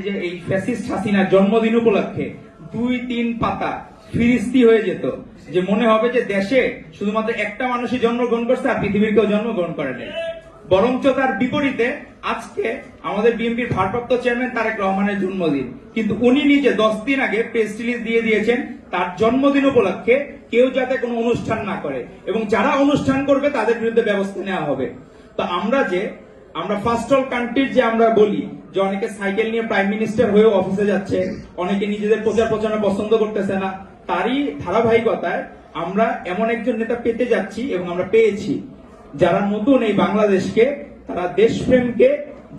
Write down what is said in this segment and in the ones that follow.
যে এই ফ্যাসিস্ট হাসিনার জন্মদিন উপলক্ষে 2-3 পাতা ফিরিস্তি হয়ে যেত, যে মনে হবে যে দেশে শুধুমাত্র একটা মানুষই জন্মগ্রহণ করছে আর পৃথিবীর কেউ জন্মগ্রহণ করে নাই। বরঞ্চ তার বিপরীতে আজকে আমাদের বিএনপির ভারপ্রাপ্ত চেয়ারম্যান তারেক রহমানের জন্মদিন, কিন্তু উনি নিজে 10 দিন আগে প্রেস রিলিজ দিয়ে দিয়েছেন তার জন্মদিন উপলক্ষে কেউ যাতে কোনো অনুষ্ঠান না করে এবং যারা অনুষ্ঠান করবে তাদের বিরুদ্ধে ব্যবস্থা নেওয়া হবে। তো আমরা ফার্স্ট ওয়ার্ল্ড কান্ট্রির যে আমরা বলি যে অনেকে সাইকেল নিয়ে প্রাইম মিনিস্টার হয়েও অফিসে যাচ্ছে, অনেকে নিজেদের প্রচারণা পছন্দ করতেছে না, তারই ধারাবাহিকতায় আমরা এমন একজন নেতা পেতে যাচ্ছি এবং আমরা পেয়েছি যারা নতুন এই বাংলাদেশকে, তারা দেশপ্রেমকে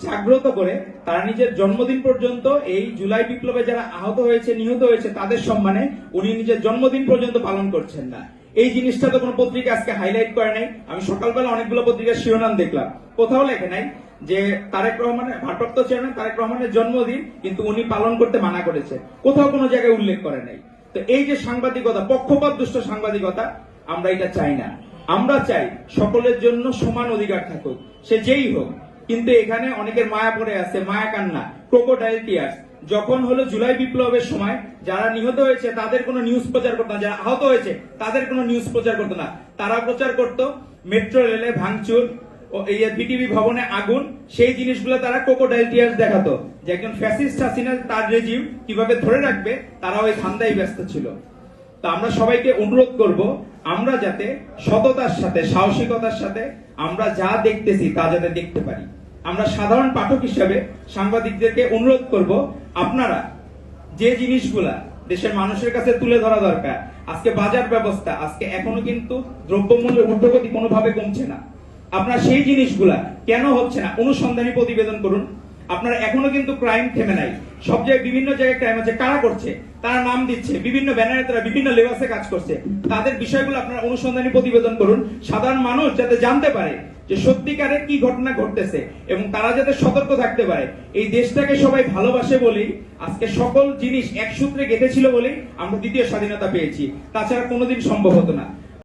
জাগ্রত করে তারা নিজের জন্মদিন পর্যন্ত এই জুলাই বিপ্লবে যারা আহত হয়েছে, নিহত হয়েছে তাদের সম্মানে উনি নিজের জন্মদিন পর্যন্ত পালন করছেন না। এই জিনিসটা তো কোনো পত্রিকা আজকে হাইলাইট করে নাই। আমি সকালবেলা অনেকগুলো পত্রিকার শিরোনাম দেখলাম, কোথাও লেখে নাই যে তারেক রহমানের ভারপ্রাপ্ত চেয়ারম্যান তারেক রহমানের জন্মদিন কিন্তু উনি পালন করতে মানা করেছে, কোথাও কোনো জায়গায় উল্লেখ করে নাই। তো এই যে সাংবাদিকতা, পক্ষপাত দুষ্ট সাংবাদিকতা, আমরা এটা চাই না। আমরা চাই সকলের জন্য সমান অধিকার থাকুক, সে যেই হোক। কিন্তু এখানে অনেকের মায়া পড়ে আছে, মায়া কান্না, ক্রোকোডাইল টিয়ার্স। যখন হলো জুলাই বিপ্লবের সময় যারা নিহত হয়েছে তাদের কোনো নিউজ প্রচার করতো না, যারা আহত হয়েছে তাদের কোনো নিউজ প্রচার করতো না। তারা প্রচার করতো মেট্রো রেলে ভাঙচুর ও এই বিটিভি ভবনে আগুন, সেই জিনিসগুলো তারা ক্রোকোডাইল টিয়ার্স দেখাতো যে একজন ফ্যাসিস্ট হাসিনা তার রেজিম কিভাবে ধরে রাখবে, তারা ওই ধান্দায় ব্যস্ত ছিল। তো আমরা সবাইকে অনুরোধ করব আমরা যাতে সততার সাথে, সাহসিকতার সাথে আমরা যা দেখতেছি তা যাতে দেখতে পারি। আমরা সাধারণ পাঠক হিসেবে সাংবাদিকদেরকে অনুরোধ করব আপনারা যে জিনিসগুলা দেশের মানুষের কাছে তুলে ধরা দরকার, আজকে বাজার ব্যবস্থা, আজকে এখনো কিন্তু দ্রব্যমূল্যের ঊর্ধ্বগতি কোনোভাবে কমছে না, আপনারা সেই জিনিসগুলা কেন হচ্ছে না অনুসন্ধানী প্রতিবেদন করুন। আপনারা এখনো কিন্তু ক্রাইম থেমে নাই, সব জায়গায় বিভিন্ন জায়গায় ক্রাইম হচ্ছে, কারা করছে তারা নাম দিচ্ছে, বিভিন্ন ব্যানারে তারা বিভিন্ন লেবাসে কাজ করছে, তাদের বিষয়গুলো আপনারা অনুসন্ধানী প্রতিবেদন করুন, সাধারণ মানুষ যাতে জানতে পারে যে সত্যিকারের কি ঘটনা ঘটতেছে এবং তারা যাতে সতর্ক থাকতে পারে। এই দেশটাকে সবাই ভালোবাসে বলেই আজকে সকল জিনিস এক সূত্রে গেঁথেছিল বলেই আমরা দ্বিতীয় স্বাধীনতা পেয়েছি, তাছাড়া কোনোদিন সম্ভব হতো না।